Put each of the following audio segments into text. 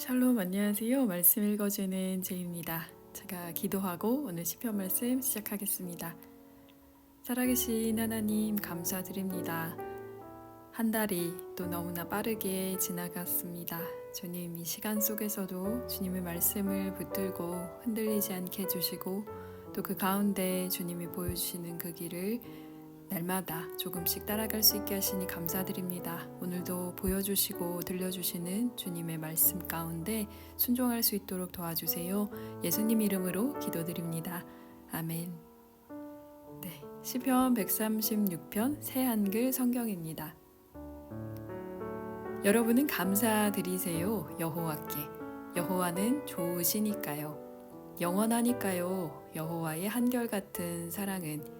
샬롬, 안녕하세요. 말씀 읽어주는 제이입니다. 제가 기도하고 오늘 시편 말씀 시작하겠습니다. 살아계신 하나님 감사드립니다. 한 달이 또 너무나 빠르게 지나갔습니다. 주님, 이 시간 속에서도 주님의 말씀을 붙들고 흔들리지 않게 해주시고 또 그 가운데 주님이 보여주시는 그 길을 날마다 조금씩 따라갈 수 있게 하시니 감사드립니다. 오늘도 보여주시고 들려주시는 주님의 말씀 가운데 순종할 수 있도록 도와주세요. 예수님 이름으로 기도드립니다. 아멘. 네, 시편 136편 새 한글 성경입니다. 여러분은 감사드리세요. 여호와께. 여호와는 좋으시니까요. 영원하니까요. 여호와의 한결같은 사랑은.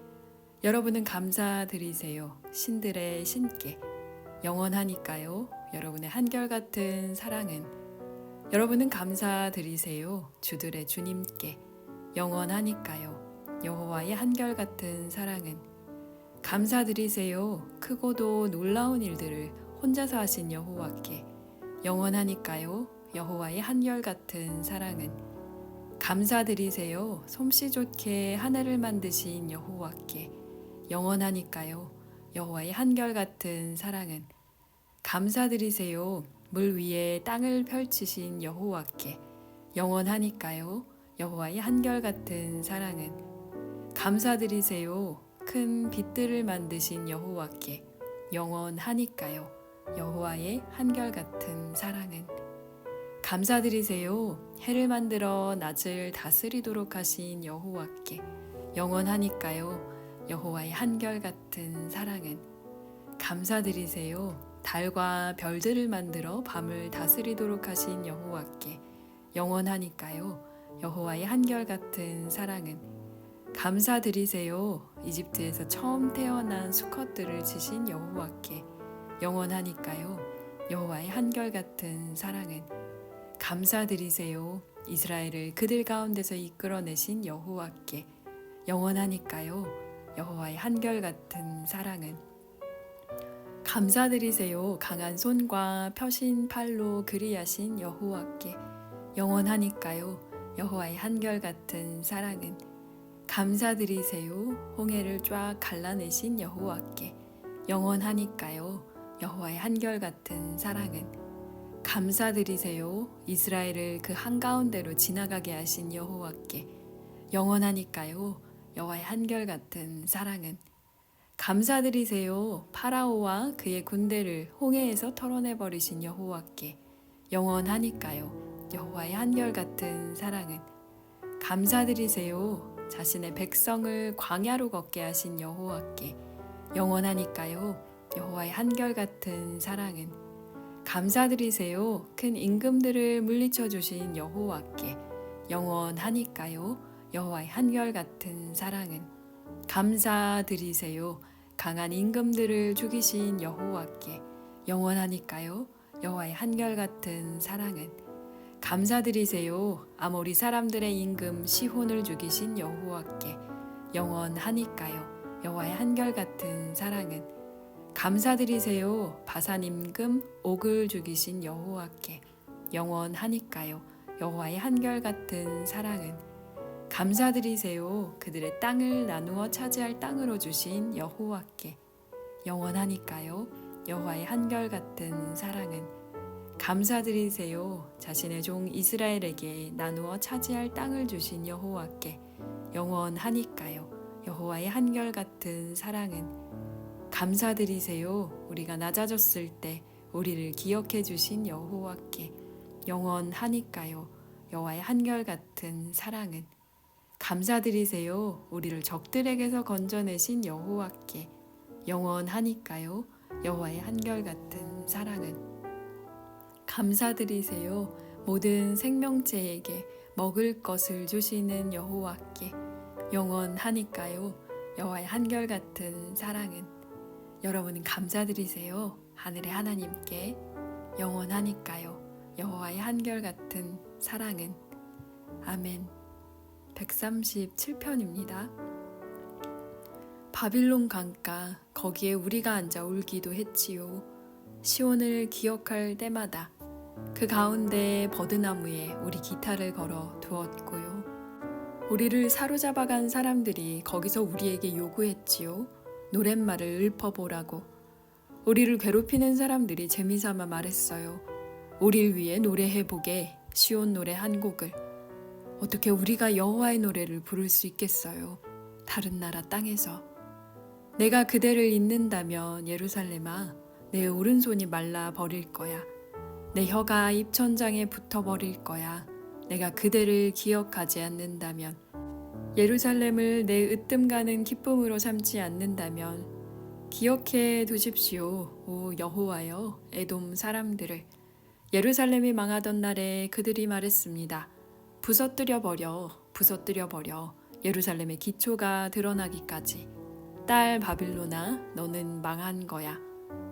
여러분은 감사드리세요. 신들의 신께. 영원하니까요. 여러분의 한결같은 사랑은. 여러분은 감사드리세요. 주들의 주님께. 영원하니까요. 여호와의 한결같은 사랑은. 감사드리세요. 크고도 놀라운 일들을 혼자서 하신 여호와께. 영원하니까요. 여호와의 한결같은 사랑은. 감사드리세요. 솜씨 좋게 하늘을 만드신 여호와께. 영원하니까요. 여호와의 한결같은 사랑은. 감사드리세요. 물 위에 땅을 펼치신 여호와께. 영원하니까요. 여호와의 한결같은 사랑은. 감사드리세요. 큰 빛들을 만드신 여호와께. 영원하니까요. 여호와의 한결같은 사랑은. 감사드리세요. 해를 만들어 낮을 다스리도록 하신 여호와께. 영원하니까요. 여호와의 한결같은 사랑은. 감사드리세요. 달과 별들을 만들어 밤을 다스리도록 하신 여호와께. 영원하니까요. 여호와의 한결같은 사랑은. 감사드리세요. 이집트에서 처음 태어난 수컷들을 지신 여호와께. 영원하니까요. 여호와의 한결같은 사랑은. 감사드리세요. 이스라엘을 그들 가운데서 이끌어내신 여호와께. 영원하니까요. 여호와의 한결같은 사랑은. 감사드리세요. 강한 손과 펴신 팔로 그리하신 여호와께. 영원하니까요. 여호와의 한결같은 사랑은. 감사드리세요. 홍해를 쫙 갈라내신 여호와께. 영원하니까요. 여호와의 한결같은 사랑은. 감사드리세요. 이스라엘을 그 한가운데로 지나가게 하신 여호와께. 영원하니까요. 여호와의 한결같은 사랑은. 감사드리세요. 파라오와 그의 군대를 홍해에서 털어내버리신 여호와께. 영원하니까요. 여호와의 한결같은 사랑은. 감사드리세요. 자신의 백성을 광야로 걷게 하신 여호와께. 영원하니까요. 여호와의 한결같은 사랑은. 감사드리세요. 큰 임금들을 물리쳐 주신 여호와께. 영원하니까요. 여호와의 한결같은 사랑은. 감사드리세요. 강한 임금들을 죽이신 여호와께. 영원하니까요. 여호와의 한결같은 사랑은. 감사드리세요. 아모리 사람들의 임금 시혼을 죽이신 여호와께. 영원하니까요. 여호와의 한결같은 사랑은. 감사드리세요. 바산 임금 옥을 죽이신 여호와께. 영원하니까요. 여호와의 한결같은 사랑은. 감사드리세요. 그들의 땅을 나누어 차지할 땅으로 주신 여호와께. 영원하니까요. 여호와의 한결같은 사랑은. 감사드리세요. 자신의 종 이스라엘에게 나누어 차지할 땅을 주신 여호와께. 영원하니까요. 여호와의 한결같은 사랑은. 감사드리세요. 우리가 낮아졌을 때 우리를 기억해 주신 여호와께. 영원하니까요. 여호와의 한결같은 사랑은. 감사드리세요. 우리를 적들에게서 건져내신 여호와께. 영원하니까요. 여호와의 한결같은 사랑은. 감사드리세요. 모든 생명체에게 먹을 것을 주시는 여호와께. 영원하니까요. 여호와의 한결같은 사랑은. 여러분은 감사드리세요. 하늘의 하나님께. 영원하니까요. 여호와의 한결같은 사랑은. 아멘. 137편입니다. 바빌론 강가 거기에 우리가 앉아 울기도 했지요. 시온을 기억할 때마다 그 가운데 버드나무에 우리 기타를 걸어 두었고요. 우리를 사로잡아간 사람들이 거기서 우리에게 요구했지요. 노랫말을 읊어보라고. 우리를 괴롭히는 사람들이 재미삼아 말했어요. 우릴 위해 노래해보게, 시온 노래 한 곡을. 어떻게 우리가 여호와의 노래를 부를 수 있겠어요? 다른 나라 땅에서. 내가 그대를 잊는다면 예루살렘아, 내 오른손이 말라 버릴 거야. 내 혀가 입천장에 붙어 버릴 거야. 내가 그대를 기억하지 않는다면, 예루살렘을 내 으뜸 가는 기쁨으로 삼지 않는다면, 기억해 두십시오, 오 여호와여, 에돔 사람들을. 예루살렘이 망하던 날에 그들이 말했습니다. 부서뜨려 버려, 부서뜨려 버려. 예루살렘의 기초가 드러나기까지. 딸 바빌로나, 너는 망한 거야.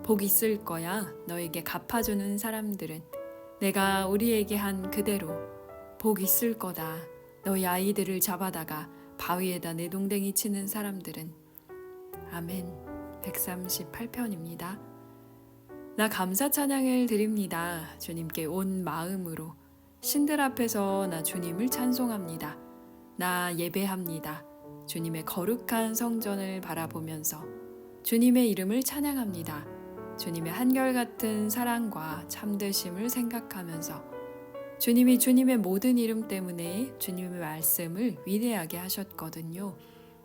복 있을 거야. 너에게 갚아주는 사람들은. 내가 우리에게 한 그대로 복 있을 거다. 너희 아이들을 잡아다가 바위에다 내동댕이 치는 사람들은. 아멘. 138편입니다. 나 감사 찬양을 드립니다. 주님께 온 마음으로. 신들 앞에서 나 주님을 찬송합니다. 나 예배합니다. 주님의 거룩한 성전을 바라보면서 주님의 이름을 찬양합니다. 주님의 한결같은 사랑과 참되심을 생각하면서 주님이 주님의 모든 이름 때문에 주님의 말씀을 위대하게 하셨거든요.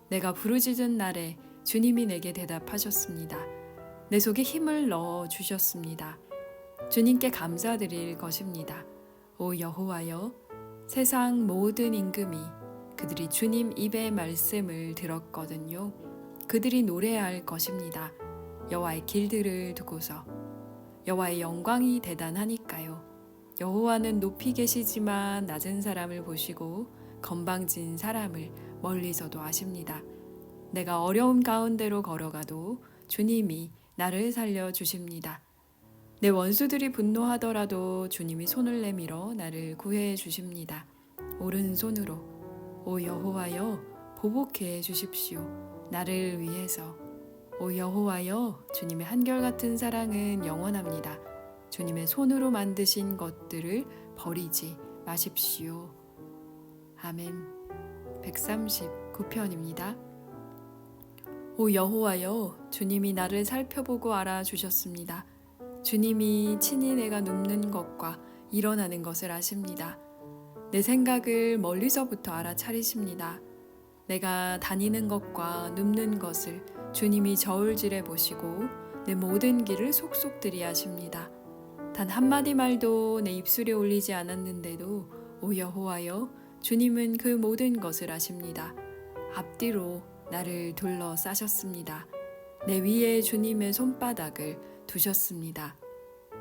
내가 부르짖은 날에 주님이 내게 대답하셨습니다. 내 속에 힘을 넣어 주셨습니다. 주님께 감사드릴 것입니다. 오 여호와여, 세상 모든 임금이 그들이 주님 입의 말씀을 들었거든요. 그들이 노래할 것입니다. 여호와의 길들을 두고서. 여호와의 영광이 대단하니까요. 여호와는 높이 계시지만 낮은 사람을 보시고 건방진 사람을 멀리서도 아십니다. 내가 어려움 가운데로 걸어가도 주님이 나를 살려주십니다. 내 원수들이 분노하더라도 주님이 손을 내밀어 나를 구해 주십니다. 오른손으로. 오 여호와여, 보복해 주십시오. 나를 위해서. 오 여호와여, 주님의 한결같은 사랑은 영원합니다. 주님의 손으로 만드신 것들을 버리지 마십시오. 아멘. 139편입니다. 오 여호와여, 주님이 나를 살펴보고 알아주셨습니다. 주님이 친히 내가 눕는 것과 일어나는 것을 아십니다. 내 생각을 멀리서부터 알아차리십니다. 내가 다니는 것과 눕는 것을 주님이 저울질해 보시고 내 모든 길을 속속들이 아십니다. 단 한마디 말도 내 입술에 올리지 않았는데도 오 여호와여, 주님은 그 모든 것을 아십니다. 앞뒤로 나를 둘러싸셨습니다. 내 위에 주님의 손바닥을 두셨습니다.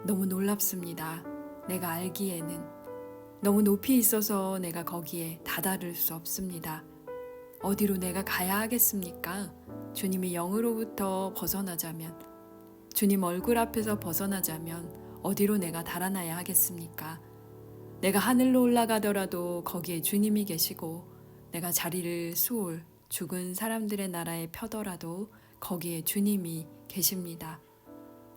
너무 놀랍습니다. 내가 알기에는 너무 높이 있어서 내가 거기에 다다를 수 없습니다. 어디로 내가 가야 하겠습니까? 주님의 영으로부터 벗어나자면, 주님 얼굴 앞에서 벗어나자면 어디로 내가 달아나야 하겠습니까? 내가 하늘로 올라가더라도 거기에 주님이 계시고, 내가 자리를 수올 죽은 사람들의 나라에 펴더라도 거기에 주님이 계십니다.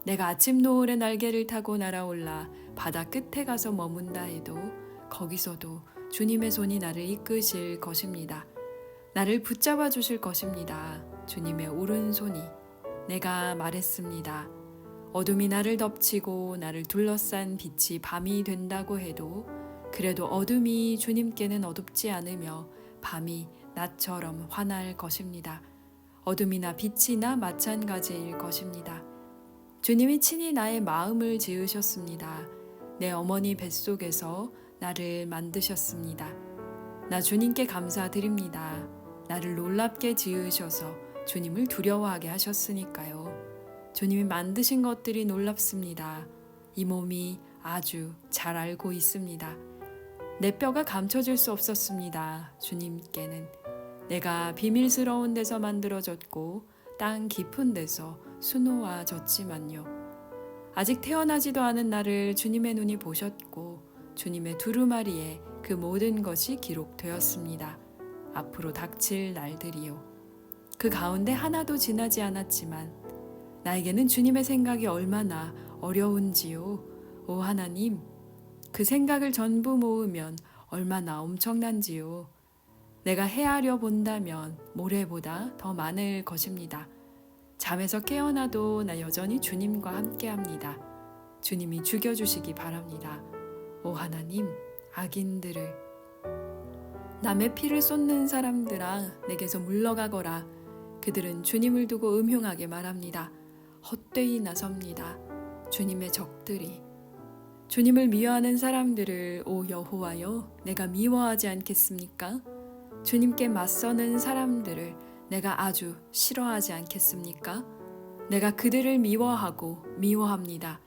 내가 아침 노을의 날개를 타고 날아올라 바다 끝에 가서 머문다 해도 거기서도 주님의 손이 나를 이끄실 것입니다. 나를 붙잡아 주실 것입니다. 주님의 오른손이. 내가 말했습니다. 어둠이 나를 덮치고 나를 둘러싼 빛이 밤이 된다고 해도 그래도 어둠이 주님께는 어둡지 않으며 밤이 낮처럼 환할 것입니다. 어둠이나 빛이나 마찬가지일 것입니다. 주님이 친히 나의 마음을 지으셨습니다. 내 어머니 뱃속에서 나를 만드셨습니다. 나 주님께 감사드립니다. 나를 놀랍게 지으셔서 주님을 두려워하게 하셨으니까요. 주님이 만드신 것들이 놀랍습니다. 이 몸이 아주 잘 알고 있습니다. 내 뼈가 감춰질 수 없었습니다. 주님께는. 내가 비밀스러운 데서 만들어졌고 땅 깊은 데서 수놓아졌지만요. 아직 태어나지도 않은 나를 주님의 눈이 보셨고 주님의 두루마리에 그 모든 것이 기록되었습니다. 앞으로 닥칠 날들이요. 그 가운데 하나도 지나지 않았지만 나에게는 주님의 생각이 얼마나 어려운지요. 오 하나님, 그 생각을 전부 모으면 얼마나 엄청난지요. 내가 헤아려 본다면 모래보다 더 많을 것입니다. 잠에서 깨어나도 나 여전히 주님과 함께합니다. 주님이 죽여주시기 바랍니다. 오 하나님, 악인들을 남의 피를 쏟는 사람들아 내게서 물러가거라. 그들은 주님을 두고 음흉하게 말합니다. 헛되이 나섭니다. 주님의 적들이 주님을 미워하는 사람들을 오 여호와여 내가 미워하지 않겠습니까? 주님께 맞서는 사람들을 내가 아주 싫어하지 않겠습니까? 내가 그들을 미워하고 미워합니다.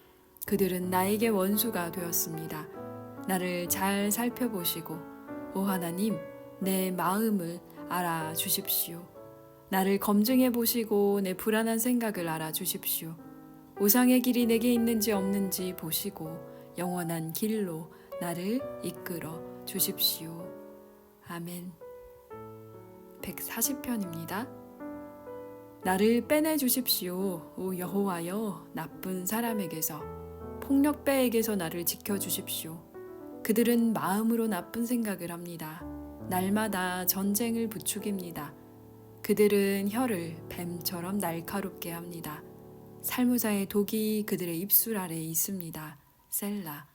그들은 나에게 원수가 되었습니다. 나를 잘 살펴보시고 오 하나님 내 마음을 알아주십시오. 나를 검증해 보시고 내 불안한 생각을 알아주십시오. 우상의 길이 내게 있는지 없는지 보시고 영원한 길로 나를 이끌어 주십시오. 아멘. 140편입니다. 나를 빼내 주십시오. 오 여호와여 나쁜 사람에게서 폭력배에게서 나를 지켜 주십시오. 그들은 마음으로 나쁜 생각을 합니다. 날마다 전쟁을 부추깁니다. 그들은 혀를 뱀처럼 날카롭게 합니다. 살무사의 독이 그들의 입술 아래에 있습니다. 셀라.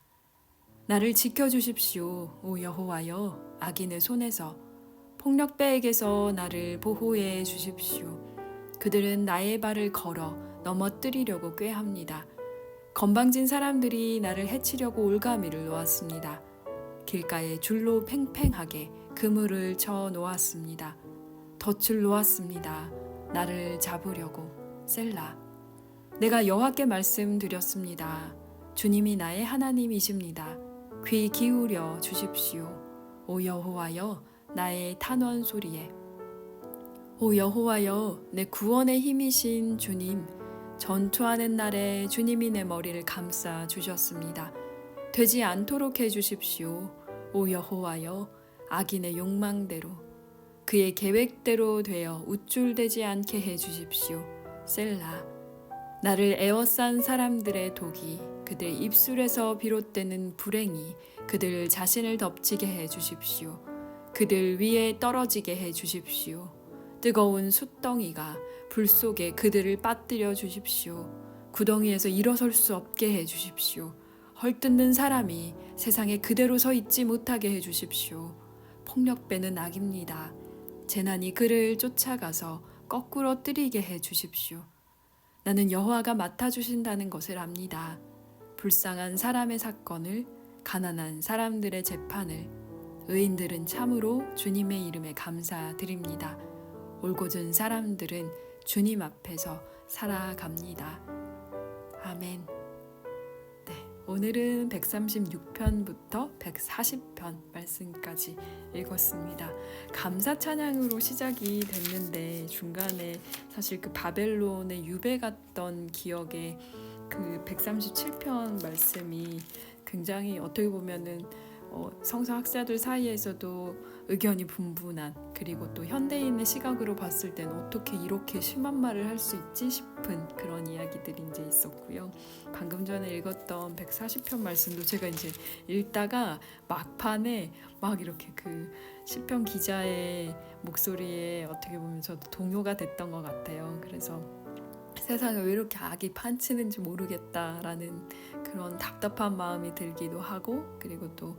나를 지켜주십시오. 오 여호와여 악인의 손에서 폭력배에게서 나를 보호해 주십시오. 그들은 나의 발을 걸어 넘어뜨리려고 꾀합니다. 건방진 사람들이 나를 해치려고 올가미를 놓았습니다. 길가에 줄로 팽팽하게 그물을 쳐 놓았습니다. 덫을 놓았습니다. 나를 잡으려고. 셀라. 내가 여호와께 말씀드렸습니다. 주님이 나의 하나님이십니다. 귀 기울여 주십시오. 오 여호와여 나의 탄원 소리에. 오 여호와여 내 구원의 힘이신 주님, 전투하는 날에 주님이 내 머리를 감싸 주셨습니다. 되지 않도록 해 주십시오. 오 여호와여 악인의 욕망대로 그의 계획대로 되어 우쭐대지 않게 해 주십시오. 셀라. 나를 에워싼 사람들의 독이 그들 입술에서 비롯되는 불행이 그들 자신을 덮치게 해 주십시오. 그들 위에 떨어지게 해 주십시오. 뜨거운 숯덩이가 불 속에 그들을 빠뜨려 주십시오. 구덩이에서 일어설 수 없게 해 주십시오. 헐뜯는 사람이 세상에 그대로 서 있지 못하게 해 주십시오. 폭력배는 악입니다. 재난이 그를 쫓아가서 거꾸로 뜨리게 해 주십시오. 나는 여호와가 맡아주신다는 것을 압니다. 불쌍한 사람의 사건을, 가난한 사람들의 재판을, 의인들은 참으로 주님의 이름에 감사드립니다. 올곧은 사람들은 주님 앞에서 살아갑니다. 아멘. 네, 오늘은 136편부터 140편 말씀까지 읽었습니다. 감사 찬양으로 시작이 됐는데 중간에 사실 그 바벨론에 유배 갔던 기억에 그 137편 말씀이 굉장히 어떻게 보면은 성서학자들 사이에서도 의견이 분분한, 그리고 또 현대인의 시각으로 봤을 때는 어떻게 이렇게 심한 말을 할 수 있지 싶은 그런 이야기들이 이제 있었고요. 방금 전에 읽었던 140편 말씀도 제가 이제 읽다가 막판에 막 이렇게 그 시편 기자의 목소리에 어떻게 보면 저도 동요가 됐던 것 같아요. 그래서 세상에 왜 이렇게 악이 판치는지 모르겠다라는 그런 답답한 마음이 들기도 하고, 그리고 또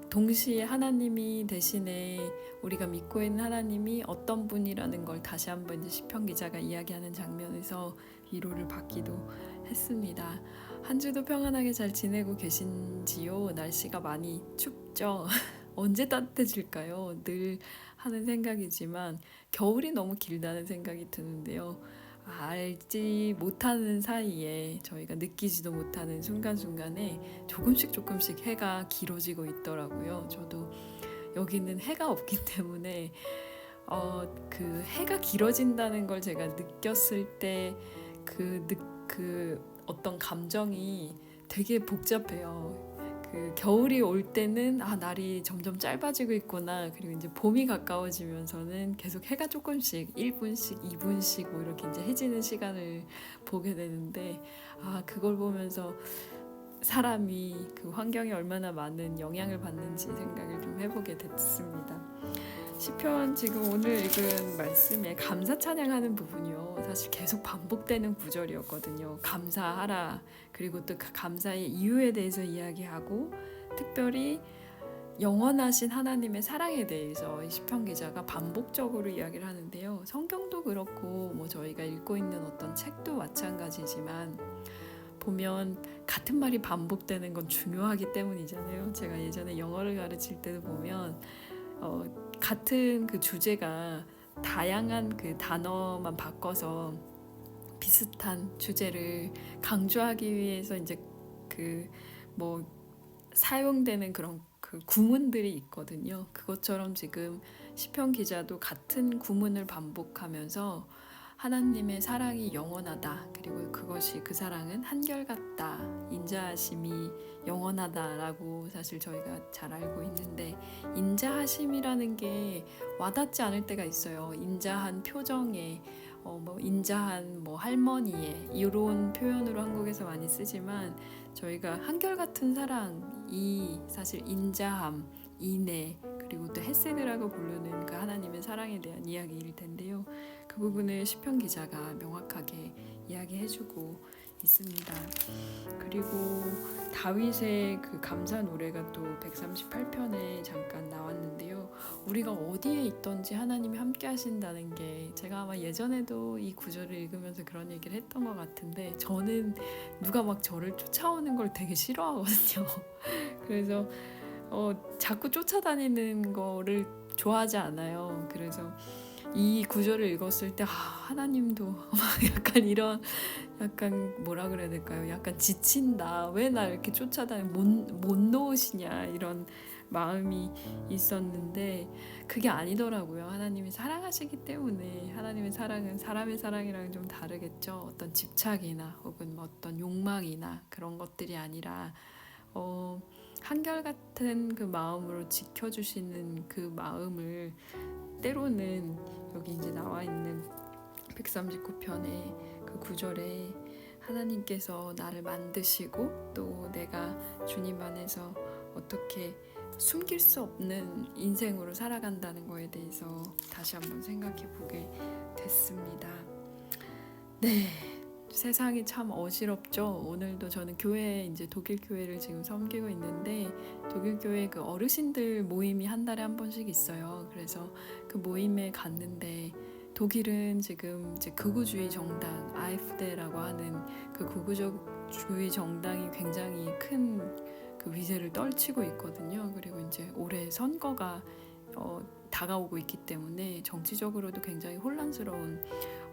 동시에 하나님이 대신에 우리가 믿고 있는 하나님이 어떤 분이라는 걸 다시 한번 이제 시편 기자가 이야기하는 장면에서 위로를 받기도 했습니다. 한 주도 평안하게 잘 지내고 계신지요? 날씨가 많이 춥죠? 언제 따뜻해질까요? 늘 하는 생각이지만 겨울이 너무 길다는 생각이 드는데요. 알지 못하는 사이에 저희가 느끼지도 못하는 순간순간에 조금씩 해가 길어지고 있더라고요. 저도 여기는 해가 없기 때문에 그 해가 길어진다는 걸 제가 느꼈을 때 그 어떤 감정이 되게 복잡해요. 그 겨울이 올 때는 날이 점점 짧아지고 있구나. 그리고 이제 봄이 가까워지면서는 계속 해가 조금씩 1분씩 2분씩 뭐 이렇게 이제 해지는 시간을 보게 되는데 그걸 보면서 사람이 그 환경에 얼마나 많은 영향을 받는지 생각을 좀 해보게 됐습니다. 시편 지금 오늘 읽은 말씀에 감사 찬양하는 부분이요. 사실 계속 반복되는 구절이었거든요. 감사하라. 그리고 또 그 감사의 이유에 대해서 이야기하고 특별히 영원하신 하나님의 사랑에 대해서 이 시편 기자가 반복적으로 이야기를 하는데요. 성경도 그렇고 뭐 저희가 읽고 있는 어떤 책도 마찬가지지만 보면 같은 말이 반복되는 건 중요하기 때문이잖아요. 제가 예전에 영어를 가르칠 때도 보면 같은 그 주제가 다양한 그 단어만 바꿔서 비슷한 주제를 강조하기 위해서 이제 그 뭐 사용되는 그런 그 구문들이 있거든요. 그것처럼 지금 시편 기자도 같은 구문을 반복하면서 하나님의 사랑이 영원하다. 그리고 그것이 그 사랑은 한결같다. 인자하심이 영원하다라고 사실 저희가 잘 알고 있는데 인자하심이라는 게 와닿지 않을 때가 있어요. 인자한 표정에 뭐 인자한 뭐 할머니에 이런 표현으로 한국에서 많이 쓰지만 저희가 한결같은 사랑이 사실 인자함, 인애 그리고 또 헤세드라고 부르는 그 하나님의 사랑에 대한 이야기일 텐데요. 그 부분을 시편 기자가 명확하게 이야기해주고 있습니다. 그리고 다윗의 그 감사 노래가 또 138편에 잠깐 나왔는데요. 우리가 어디에 있던지 하나님이 함께 하신다는 게 제가 아마 예전에도 이 구절을 읽으면서 그런 얘기를 했던 것 같은데 저는 누가 막 저를 쫓아오는 걸 되게 싫어하거든요. 그래서 자꾸 쫓아다니는 거를 좋아하지 않아요. 그래서 이 구절을 읽었을 때 하나님도 막 약간 이런 약간 뭐라 그래야 될까요? 약간 지친다. 왜 나 이렇게 못 놓으시냐 이런 마음이 있었는데 그게 아니더라고요. 하나님이 사랑하시기 때문에 하나님의 사랑은 사람의 사랑이랑 좀 다르겠죠. 어떤 집착이나 혹은 뭐 어떤 욕망이나 그런 것들이 아니라 한결같은 그 마음으로 지켜주시는 그 마음을 때로는 여기 이제 나와 있는 139편의 그 구절에 하나님께서 나를 만드시고 또 내가 주님 안에서 어떻게 숨길 수 없는 인생으로 살아간다는 거에 대해서 다시 한번 생각해 보게 됐습니다. 네. 세상이 참 어지럽죠. 오늘도 저는 교회 이제 독일 교회를 지금 섬기고 있는데 독일 교회 그 어르신들 모임이 한 달에 한 번씩 있어요. 그래서 그 모임에 갔는데 독일은 지금 이제 극우주의 정당 아이프데라고 하는 그 극우주의 정당이 굉장히 큰 그 위세를 떨치고 있거든요. 그리고 이제 올해 선거가 다가오고 있기 때문에 정치적으로도 굉장히 혼란스러운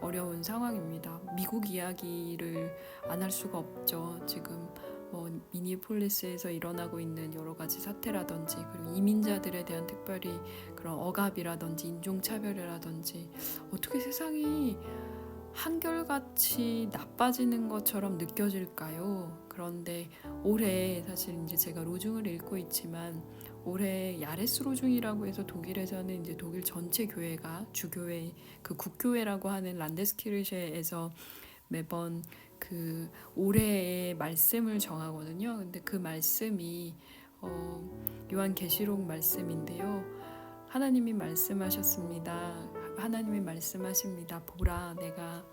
어려운 상황입니다. 미국 이야기를 안 할 수가 없죠. 지금 뭐 미니폴리스에서 일어나고 있는 여러 가지 사태라든지 그리고 이민자들에 대한 특별히 그런 억압이라든지 인종차별이라든지 어떻게 세상이 한결같이 나빠지는 것처럼 느껴질까요? 그런데 올해 사실 이제 제가 로중을 읽고 있지만 올해 야레스 로중이라고 해서 독일에서는 이제 독일 전체 교회가 주교회 그 국교회라고 하는 란데스키르셰에서 매번 그 올해의 말씀을 정하거든요. 근데 그 말씀이 요한계시록 말씀인데요. 하나님이 말씀하셨습니다. 하나님이 말씀하십니다. 보라, 내가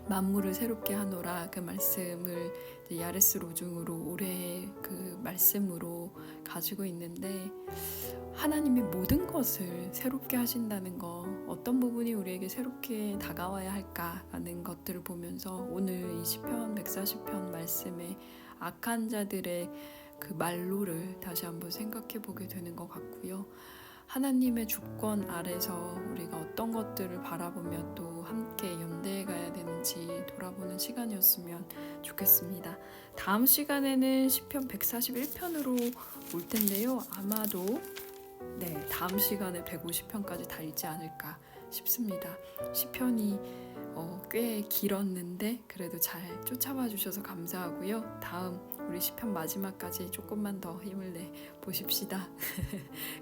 만물을 새롭게 하노라. 그 말씀을 야레스 로중으로 올해의 그 말씀으로 가지고 있는데 하나님이 모든 것을 새롭게 하신다는 거 어떤 부분이 우리에게 새롭게 다가와야 할까라는 것들을 보면서 오늘 이 시편 140편 말씀에 악한 자들의 그 말로를 다시 한번 생각해 보게 되는 것 같고요. 하나님의 주권 아래서 우리가 어떤 것들을 바라보며 또 함께 연대해 가야 되는지 돌아보는 시간이었으면 좋겠습니다. 다음 시간에는 시편 141편으로 올 텐데요. 아마도 다음 시간에 150편까지 달지 않을까 싶습니다. 시편이 꽤 길었는데 그래도 잘 쫓아와 주셔서 감사하고요. 다음 우리 시편 마지막까지 조금만 더 힘을 내 보십시다.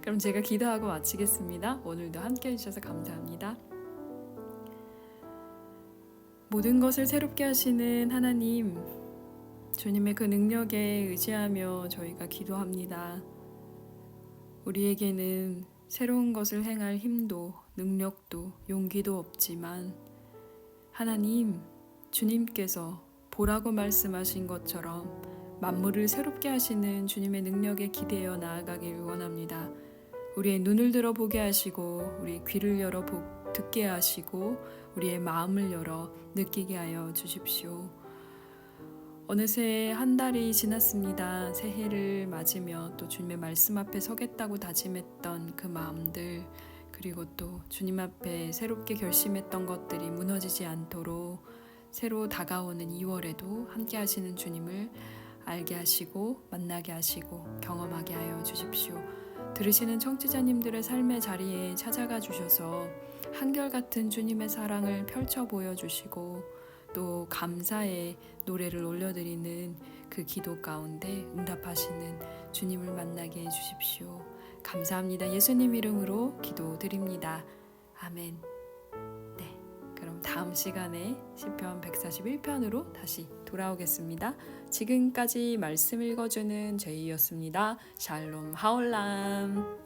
그럼 제가 기도하고 마치겠습니다. 오늘도 함께 해주셔서 감사합니다. 모든 것을 새롭게 하시는 하나님, 주님의 그 능력에 의지하며 저희가 기도합니다. 우리에게는 새로운 것을 행할 힘도 능력도 용기도 없지만 하나님, 주님께서 보라고 말씀하신 것처럼 만물을 새롭게 하시는 주님의 능력에 기대어 나아가길 원합니다. 우리의 눈을 들어 보게 하시고 우리의 귀를 열어 듣게 하시고 우리의 마음을 열어 느끼게 하여 주십시오. 어느새 한 달이 지났습니다. 새해를 맞으며 또 주님의 말씀 앞에 서겠다고 다짐했던 그 마음들, 그리고 또 주님 앞에 새롭게 결심했던 것들이 무너지지 않도록 새로 다가오는 2월에도 함께 하시는 주님을 알게 하시고 만나게 하시고 경험하게 하여 주십시오. 들으시는 청취자님들의 삶의 자리에 찾아가 주셔서 한결같은 주님의 사랑을 펼쳐 보여주시고 또 감사의 노래를 올려드리는 그 기도 가운데 응답하시는 주님을 만나게 해주십시오. 감사합니다. 예수님 이름으로 기도드립니다. 아멘. 네, 그럼 다음 시간에 시편 141편으로 다시 돌아오겠습니다. 지금까지 말씀 읽어주는 제이였습니다. 샬롬 하올람.